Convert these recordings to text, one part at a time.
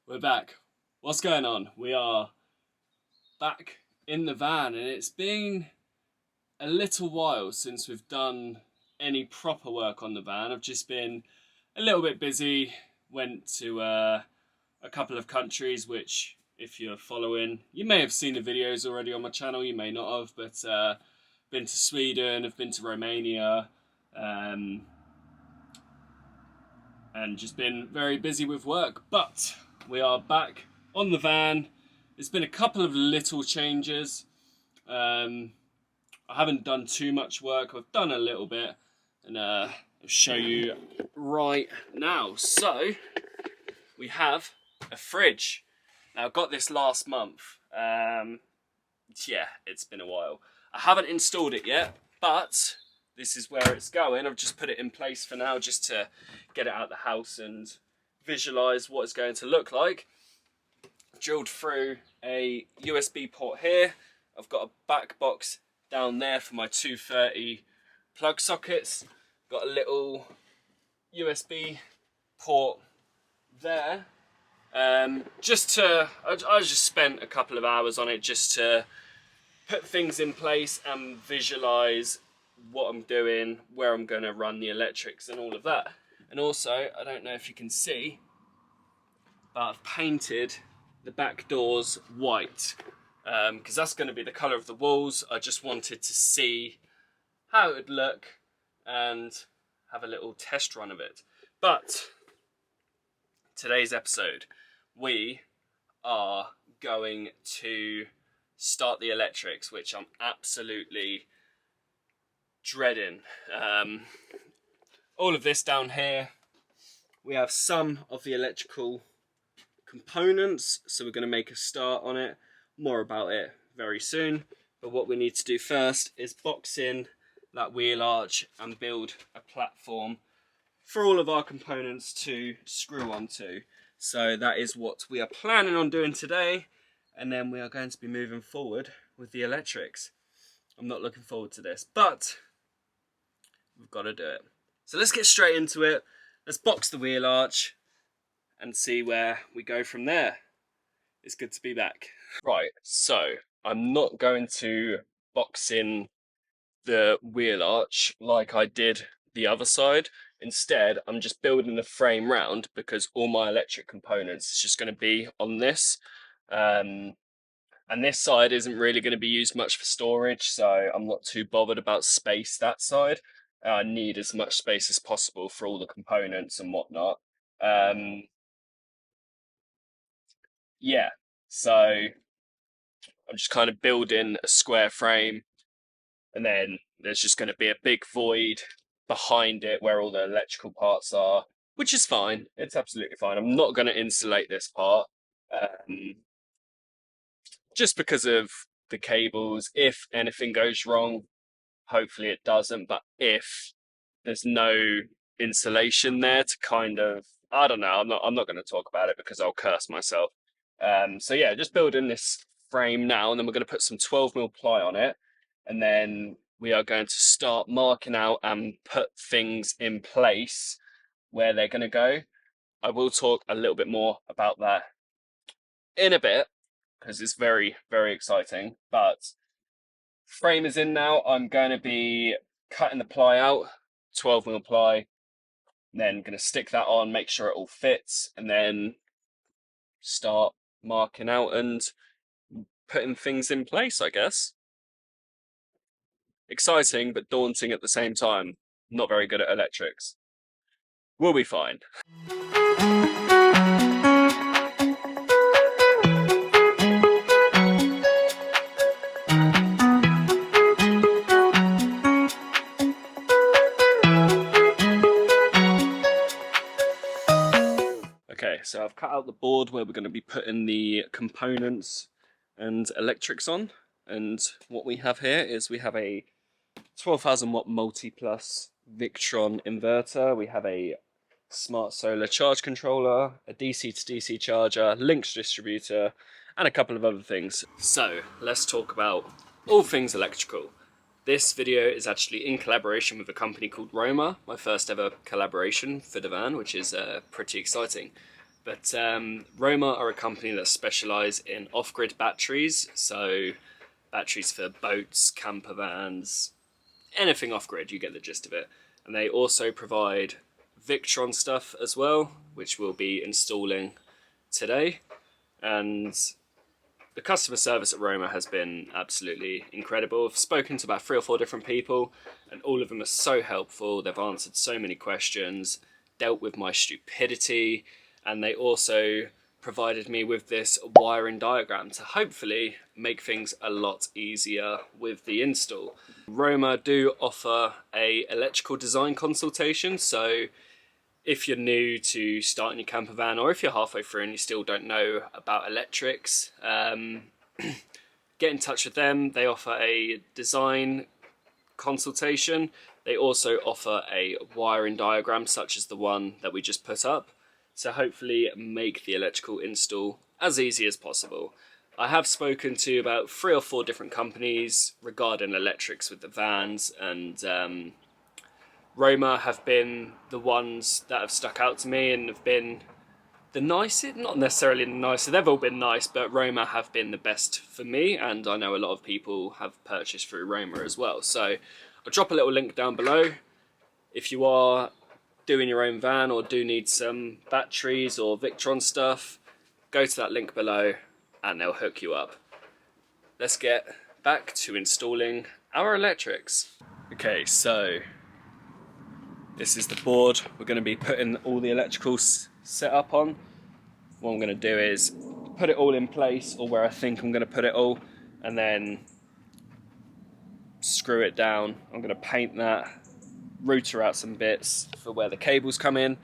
We're back. What's going on? We are back in the van, and it's been a little while since we've done any proper work on the van. I've just been a little bit busy, went to a couple of countries, which if you're following, you may have seen the videos already on my channel, you may not have, but been to Sweden, I've been to Romania, and just been very busy with work. But we are back on the van. There's been a couple of little changes. I haven't done too much work. I've done a little bit, and I'll show you right now. So we have a fridge. Now I got this last month. Yeah, it's been a while. I haven't installed it yet, but this is where it's going. I've just put it in place for now, just to get it out of the house and visualize what it's going to look like. Drilled through a USB port here. I've got a back box down there for my 230 plug sockets. Got a little USB port there. I just spent a couple of hours on it just to put things in place and visualize what I'm doing, where I'm going to run the electrics and all of that. And also, I don't know if you can see, but I've painted the back doors white, because that's going to be the colour of the walls. I just wanted to see how it would look and have a little test run of it. But today's episode, we are going to start the electrics, which I'm absolutely dreading. All of this down here, we have some of the electrical components, so we're going to make a start on it. More about it very soon, but what we need to do first is box in that wheel arch and build a platform for all of our components to screw onto. So that is what we are planning on doing today, and then we are going to be moving forward with the electrics. I'm not looking forward to this, but we've got to do it. So let's get straight into it. Let's box the wheel arch and see where we go from there. It's good to be back. Right, so I'm not going to box in the wheel arch like I did the other side. Instead, I'm just building the frame round because all my electric components is just going to be on this. And this side isn't really going to be used much for storage, so I'm not too bothered about space that side. I need as much space as possible for all the components and whatnot. Yeah, so I'm just kind of building a square frame, and then there's just going to be a big void behind it where all the electrical parts are, which is fine. It's absolutely fine. I'm not going to insulate this part, just because of the cables. If anything goes wrong, hopefully it doesn't, but if there's no insulation there to kind of, I don't know, I'm not going to talk about it because I'll curse myself. So yeah, just building this frame now, and then we're going to put some 12mm ply on it, and then we are going to start marking out and put things in place where they're going to go. I will talk a little bit more about that in a bit because it's very, very exciting. But frame is in now. I'm going to be cutting the ply out, 12mm ply, then going to stick that on, make sure it all fits, and then start marking out and putting things in place, I guess. Exciting, but daunting at the same time. Not very good at electrics. We'll be fine. Okay, so I've cut out the board where we're going to be putting the components and electrics on. And what we have here is we have a 12,000 watt multi-plus Victron inverter. We have a smart solar charge controller, a DC to DC charger, Lynx distributor, and a couple of other things. So let's talk about all things electrical. This video is actually in collaboration with a company called Roma, my first ever collaboration for the van, which is pretty exciting. But Roma are a company that specialise in off-grid batteries, so batteries for boats, camper vans, anything off-grid, you get the gist of it. And they also provide Victron stuff as well, which we'll be installing today. And the customer service at Roma has been absolutely incredible. I've spoken to about 3 or 4 different people, and all of them are so helpful. They've answered so many questions, dealt with my stupidity, and they also provided me with this wiring diagram to hopefully make things a lot easier with the install. Roma do offer a electrical design consultation, so if you're new to starting your camper van, or if you're halfway through and you still don't know about electrics, get in touch with them. They offer a design consultation. They also offer a wiring diagram such as the one that we just put up, to hopefully make the electrical install as easy as possible. I have spoken to about 3 or 4 different companies regarding electrics with the vans, and Roma have been the ones that have stuck out to me and have been the nicest, not necessarily the nicest, they've all been nice, but Roma have been the best for me, and I know a lot of people have purchased through Roma as well. So I'll drop a little link down below. If you are doing your own van or do need some batteries or Victron stuff, go to that link below and they'll hook you up. Let's get back to installing our electrics. Okay, so this is the board we're going to be putting all the electricals set up on. What I'm going to do is put it all in place, or where I think I'm going to put it all, and then screw it down. I'm going to paint that, router out some bits for where the cables come in,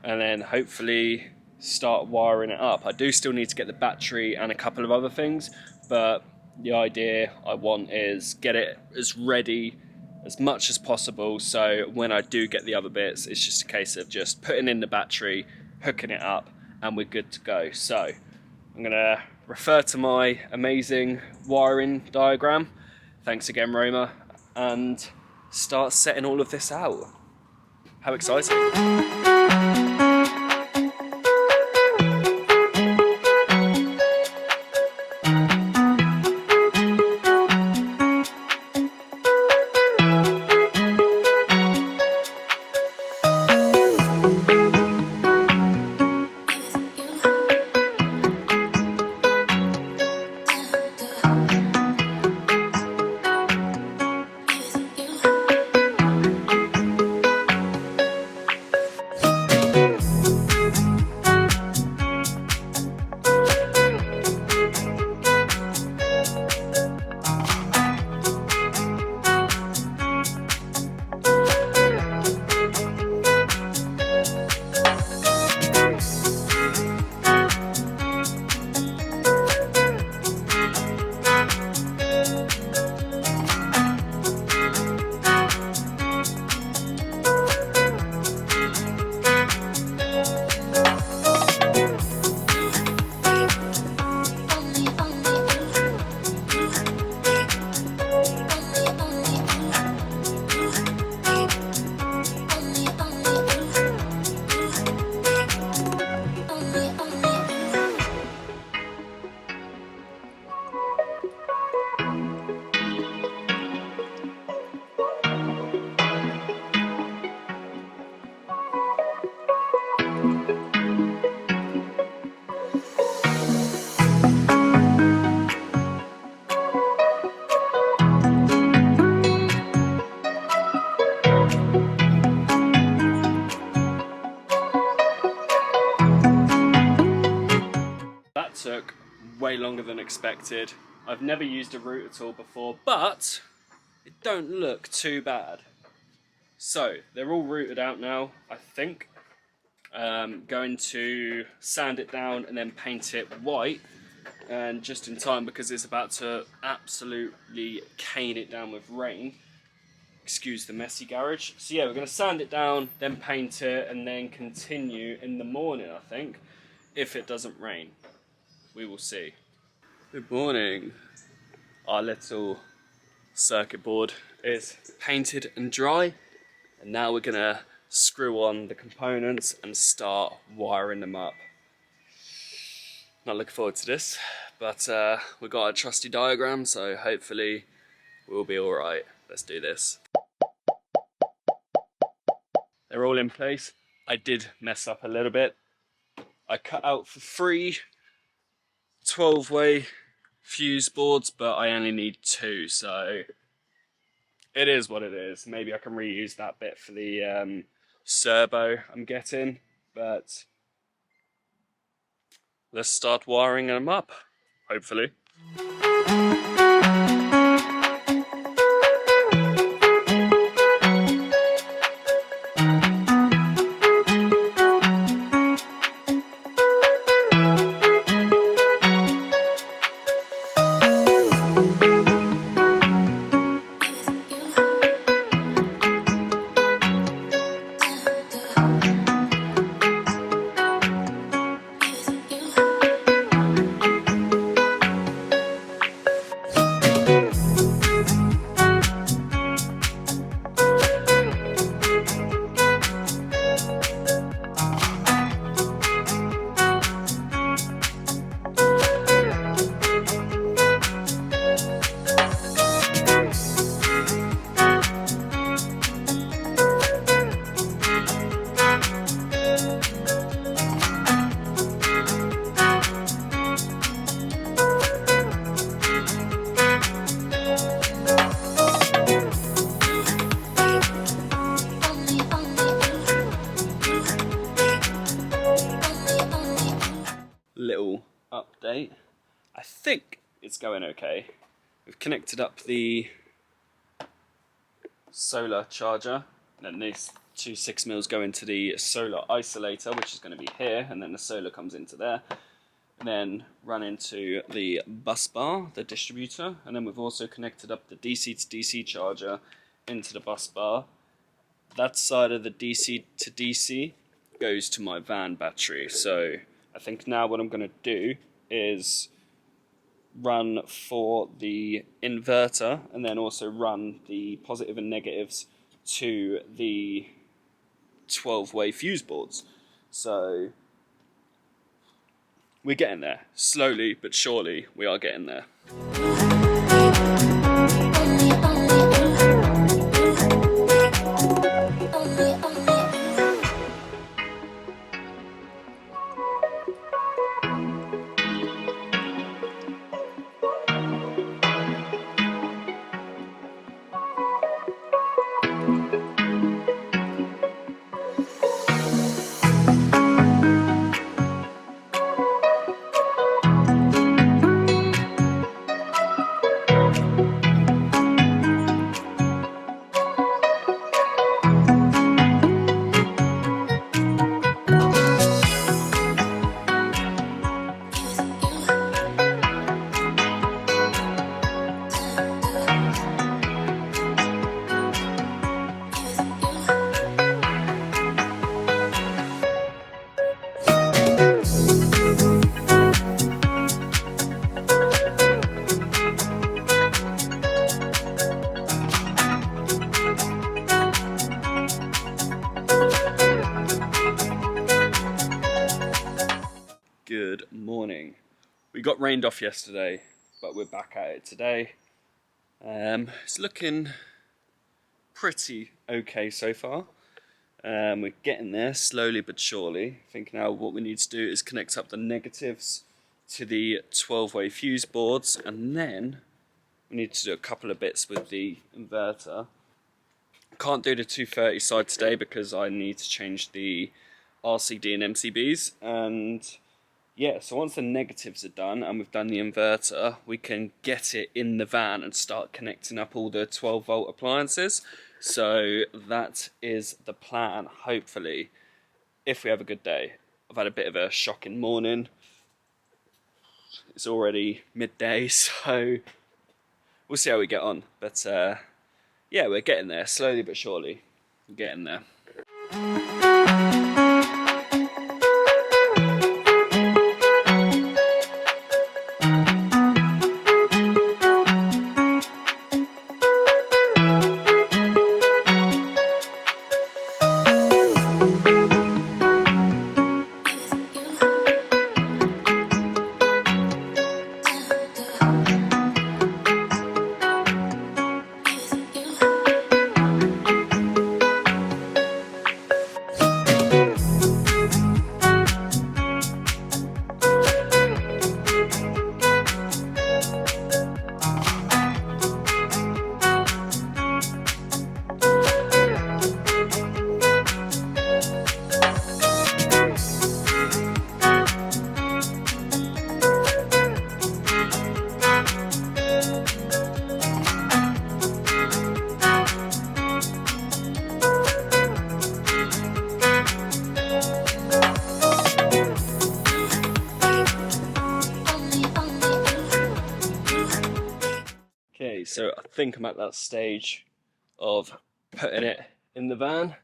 and then hopefully start wiring it up. I do still need to get the battery and a couple of other things, but the idea I want is get it as ready as much as possible, so when I do get the other bits, it's just a case of just putting in the battery, hooking it up, and we're good to go. So I'm gonna refer to my amazing wiring diagram, thanks again Roma, and start setting all of this out. How exciting. Took way longer than expected. I've never used a router tool before, but it don't look too bad. So they're all routed out now, I think. Going to sand it down and then paint it white, and just in time because it's about to absolutely cane it down with rain. Excuse the messy garage. So yeah, we're going to sand it down, then paint it, and then continue in the morning, I think, if it doesn't rain. We will see. Good morning. Our little circuit board is painted and dry, and now we're gonna screw on the components and start wiring them up. Not looking forward to this, but we've got a trusty diagram, so hopefully we'll be all right. Let's do this. They're all in place. I did mess up a little bit. I cut out for free 12-way fuse boards, but I only need 2, so it is what it is. Maybe I can reuse that bit for the servo I'm getting, but let's start wiring them up, hopefully. Little update. I think it's going okay. We've connected up the solar charger, and then these 2 6mm go into the solar isolator, which is going to be here, and then the solar comes into there, and then run into the bus bar, the distributor, and then we've also connected up the DC to DC charger into the bus bar. That side of the DC to DC goes to my van battery, so I think now what I'm going to do is run for the inverter and then also run the positive and negatives to the 12-way fuse boards. So we're getting there. Slowly but surely we are getting there. Good morning. We got rained off yesterday, but we're back at it today. It's looking pretty okay so far. We're getting there slowly but surely. I think now what we need to do is connect up the negatives to the 12-way fuse boards, and then we need to do a couple of bits with the inverter. Can't do the 230 side today because I need to change the RCD and MCBs, and yeah, so once the negatives are done and we've done the inverter, we can get it in the van and start connecting up all the 12-volt appliances. So that is the plan, hopefully, if we have a good day. I've had a bit of a shocking morning. It's already midday, so we'll see how we get on. But yeah, we're getting there, slowly but surely. We're getting there. so I think I'm at that stage of putting it in the van.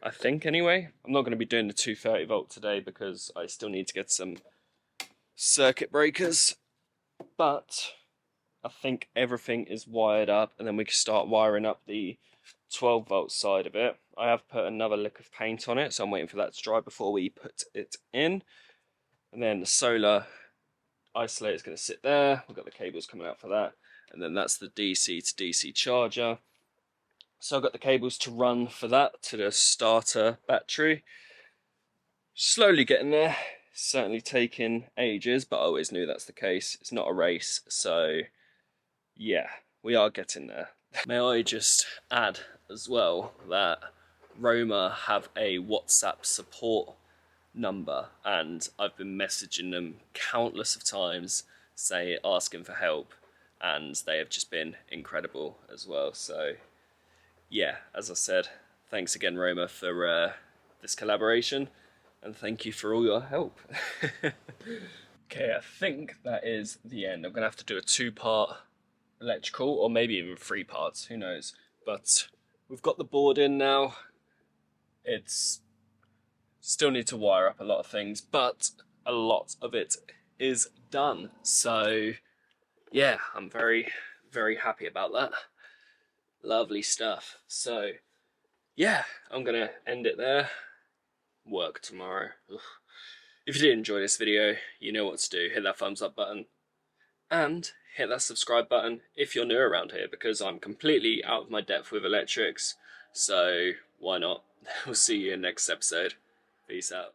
I think anyway. I'm not going to be doing the 230 volt today because I still need to get some circuit breakers, but I think everything is wired up, and then we can start wiring up the 12 volt side of it. I have put another lick of paint on it, so I'm waiting for that to dry before we put it in. And then the solar isolator is going to sit there. We've got the cables coming out for that, and then that's the DC to DC charger. So I've got the cables to run for that to the starter battery. Slowly getting there. Certainly taking ages, but I always knew that's the case. It's not a race, so yeah, we are getting there. May I just add as well that Roma have a WhatsApp support number, and I've been messaging them countless of times, asking for help, and they have just been incredible as well. So yeah, as I said, thanks again, Roma, for this collaboration, and thank you for all your help. Okay, I think that is the end. I'm gonna have to do a 2-part electrical, or maybe even 3 parts, who knows. But we've got the board in now. It's still need to wire up a lot of things, but a lot of it is done. So yeah, I'm very, very happy about that. Lovely stuff. So yeah, I'm gonna end it there. Work tomorrow. Ugh. If you did enjoy this video, you know what to do. Hit that thumbs up button and hit that subscribe button if you're new around here, because I'm completely out of my depth with electrics, so why not? We'll see you in the next episode. Peace out.